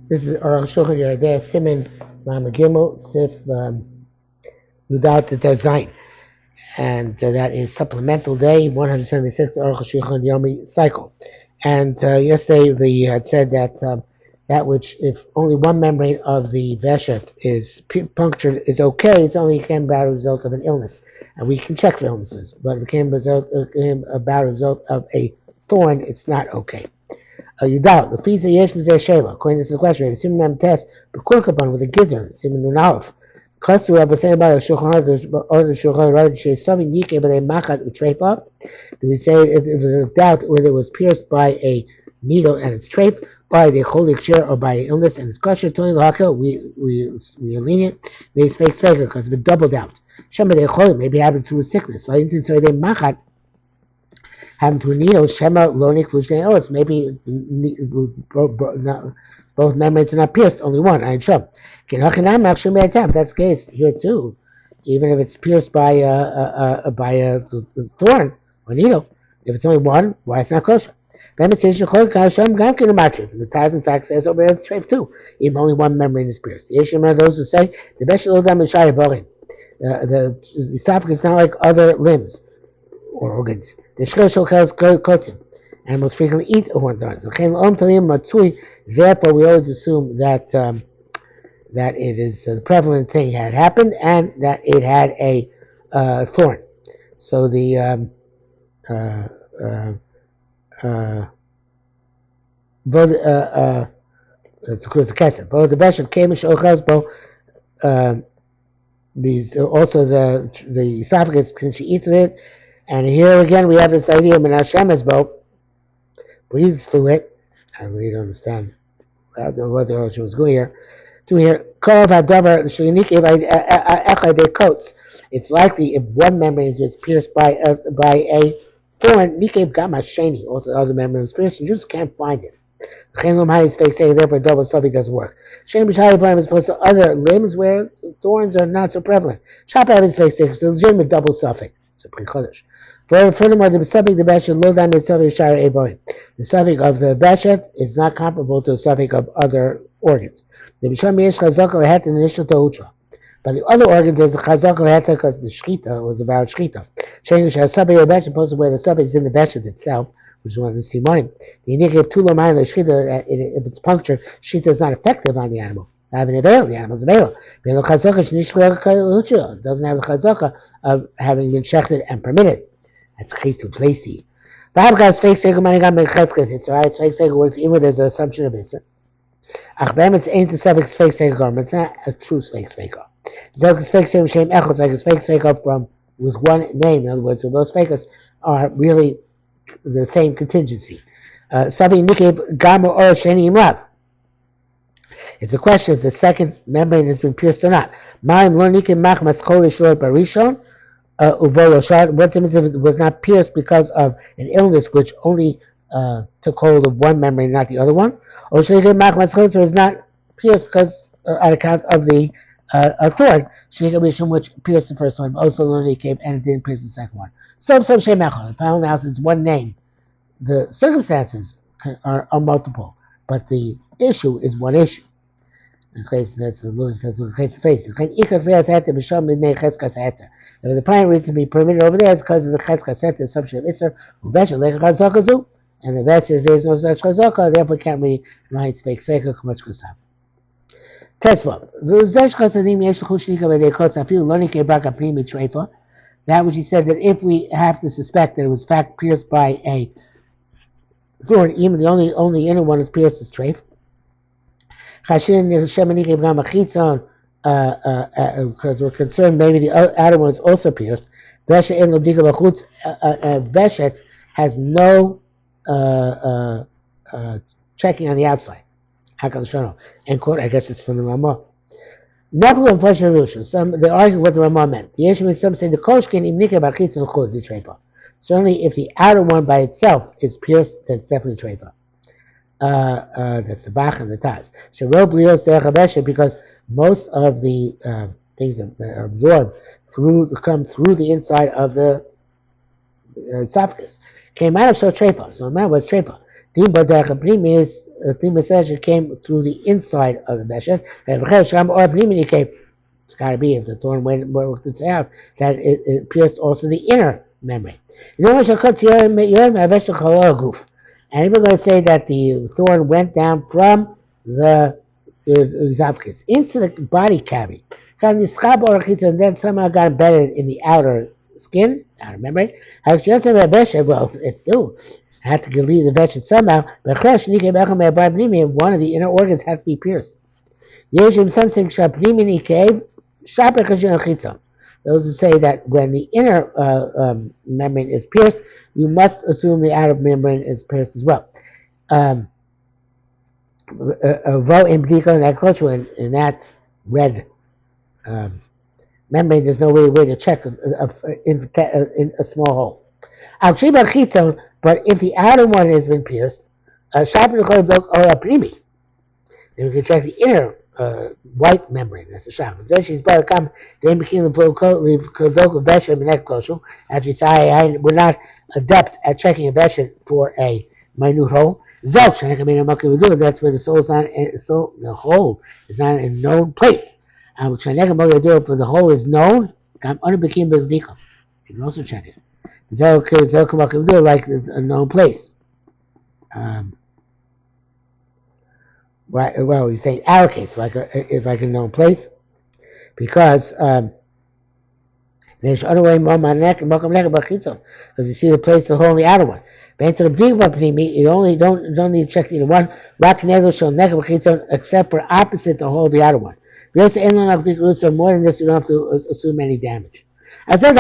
This is Arukh Shulchan Yerideh Siman Mama Gimel Sif Yudat Zayin, and that is Supplemental Day 176 Arukh Shulchan Yomi cycle. And yesterday we had said that that which, if only one membrane of the veshet is punctured, is okay. It's only came about a result of an illness, and we can check for illnesses. But if it came about a result of a thorn, it's not okay. You doubt the fees yesh mizeh shela. According to this question, Simon Nam test b'kurkaban with a gizzard. Simon Nun Aleph. Cluster Rabbi saying about the Shulchan Aruch, the Shulchan Aruch, she something yike but a machat utreifa. Do we say it was a doubt whether it was pierced by a needle and its treif, by the cholik shir, or by illness and its kosher? Tony lahakil, we are lenient. They fake faker because of a double doubt. Shema they cholik maybe happened through a sickness. I didn't say they machat having to a needle, Shema Lonik Fushne Olis. Maybe both membranes are not pierced, only one. I sure. That's the case here too. Even if it's pierced by a thorn or needle, if it's only one, why it's not kosher? The Taz in fact says over the treif too. Even only one membrane is pierced. Those who say the the esophagus is not like other limbs or organs. The shchel kotzim. Animals frequently eat horned thorns. Therefore, we always assume that that it is the prevalent thing had happened and that it had a thorn. So the it's a kesef. Both the besham kamish ochazbo. Also the esophagus, since she eats it. And here again we have this idea when Hashem is both breathes through it. I really don't understand what the Rosh was going here. To hear coats. It's likely if one membrane is pierced by a thorn, also the other membrane is pierced, you just can't find it. Therefore double suffix doesn't work. As opposed to other limbs where thorns are not so prevalent. It's a legitimate double suffix. Furthermore, the suffix the beshet lo dam suffix shara eboim. The suffix of the beshet is not comparable to the suffix of other organs. The b'sham yesh chazaka lehet and initial toutra. But the other organs there's a chazaka lehet because the shchita was about shchita. Shaying shal suffix of beshet opposed to where the suffix is in the beshet itself, which is one of the simanim. The indicative tulamai the shchita, if it's punctured, shchita is not effective on the animal. Have an avail, the animal's avail. It doesn't have the chazaka of having been shechted and permitted. That's case to flacy. It's fake sega works even when there's an assumption of Isser. It's ain't the suffix fake sega garment. It's not a true fake sega. It's fake sega shame echos, like it's fake sega from with one name. In other words, those fakers are really the same contingency. Something nikib gamo or sheni imrav. It's a question if the second membrane has been pierced or not. What happens if it was not pierced because of an illness which only took hold of one membrane, not the other one? Or should it was not pierced because on account of the thorn, which pierced the first one, also and it didn't pierce the second one. The final analysis is one name. The circumstances are multiple, but the issue is one issue. That's the Lord says with face to face. The primary reason to be permitted over there is because of the cheskas heter, the assumption of Isser, and the best is there is no such chazaka, therefore can't be right fake fake much kusam. Tesva. That which he said that if we have to suspect that it was fact pierced by a thorn, even the only inner one is pierced is treif. Because we're concerned maybe the outer one is also pierced. Veshet has no checking on the outside. And quote, I guess it's from the Ramah. They argue what the Ramah meant. Some say the koshkin imnika b'chitz and chud the treifa. Certainly, if the outer one by itself is pierced, then it's definitely treifa. That's the Bach and the Taz. Because most of the things that are absorbed come through the inside of the esophagus. Came out of so trefa. So remember what's trefa. Timba Derech Timba says it came through the inside of the Beshet. Or Pnimi came. It's got to be if the thorn worked its out that it pierced also the inner membrane. You know what? And we're going to say that the thorn went down from the esophagus into the body cavity. And then somehow got embedded in the outer skin, outer membrane. Well, it still had to leave the vegetable somehow. But one of the inner organs had to be pierced. Some say those who say that when the inner membrane is pierced, you must assume the outer membrane is pierced as well. In that red membrane, there's no way to check in a small hole. But if the outer one has been pierced, then we can check the inner white membrane. That's a shock. She's by the come. Then became the full coat. Leave Kodoko Beshem and neck kosher. Actually, we're not adept at checking a Beshem for a minute hole. That's where the soul is not. The hole is not in a known place. For the hole is known. You can also check it. Like a known place. Right, well, he's saying our case is like a known place because there's other way more neck and because you see the place, the hole in the outer one. You only don't need to check the inner one. Except for opposite the hole of the outer one. More than this, you don't have to assume any damage. I said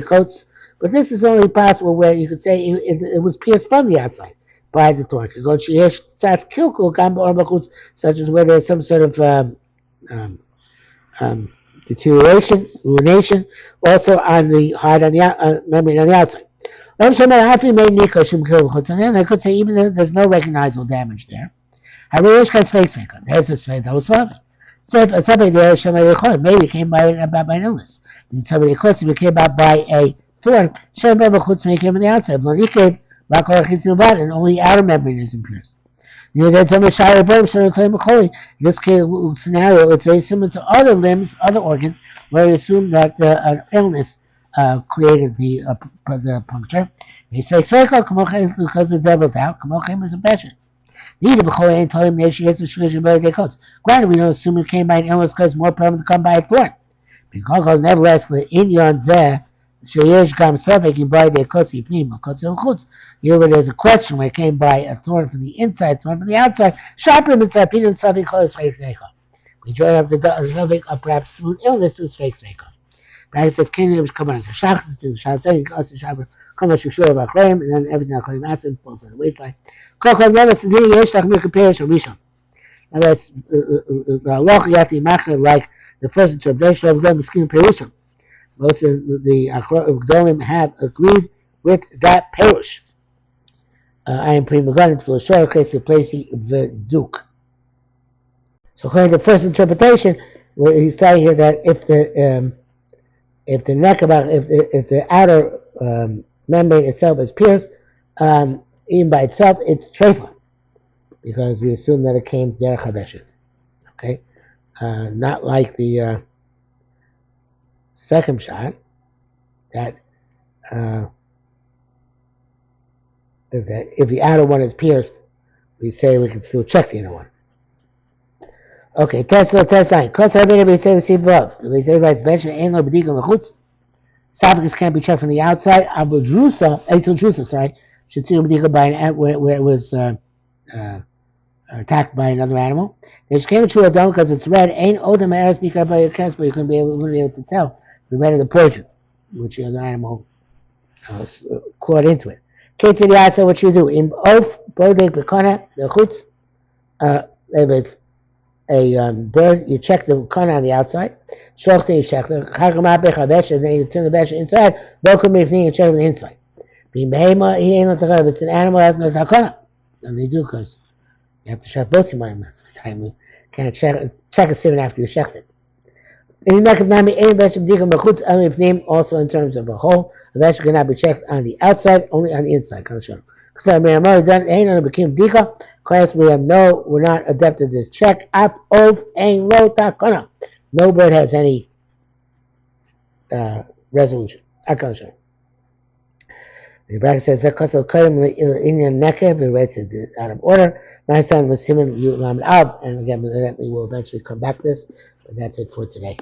coats, but this is only possible where you could say it was pierced from the outside by the thorn. Such as where there's some sort of deterioration, ruination, also on the heart on the membrane on the outside. And then I could say even though there's no recognizable damage there. There's this face that was solving. Something there, maybe it came by an illness. Somebody came about by a thorn. Maybe came on the outside. And only outer membrane is pierced. In this scenario, it's very similar to other limbs, other organs, where we assume that an illness created the puncture. Because the devil's out, is a passion. Granted, we don't assume it came by an illness because it's more prevalent to come by a thorn. Nevertheless, the Indian there. Here where there's a question where it came by a thorn from the inside, thorn from the outside. We join up the Shavik perhaps through illness to his fake Sveika. Bragg says, come on as a shachs to the Shazay, come as sure about claim, and then everything I'll claim answer falls on the waistline. Kokam never said, yes, like make a parish of Rishon. Now that's like the first interpretation of them skin Perushim. Most of the Gdolim have agreed with that perush. I am pretty much for a short case replacing the Duke. So according to the first interpretation, he's saying here that if the neck if the outer membrane itself is pierced, even by itself, it's treifa, because we assume that it came derech habeshet. Okay, not like the second shot that if the outer one is pierced, we say we can still check the inner one. Okay, test sign. We say love. We say it's mentioned ain't no b'dika mechutz. Esophagus can't be checked from the outside. Abu drusa, sorry, should see b'dika by where it was attacked by another animal. They came to a dome because it's red. Ain't odem eres nikar by your cast, but you couldn't be able to tell the red of the poison, which the other animal clawed into it. Okay, to the answer, what you do in both bodek bekona the chutz. If it's a bird, you check the kana on the outside. Shochte, you check the chagama bechabesh, and then you turn the besh inside. Bokum mifni, you check on the inside. Bimehema, he ain't not the it's an animal has no takana, and they do because you have to check both of them. Time you can't check a sieve after you checked it. In the neck of Nami, any besham digam bechutz name also in terms of a hole. A besham cannot be checked on the outside, only on the inside. So we have we're not adept at this check. No bird has any resolution. The bracket says Zakaso Kadim Indian Nekev, we read it out of order. My son was Simon Yulam Av, and again, we will eventually come back to this, but that's it for today.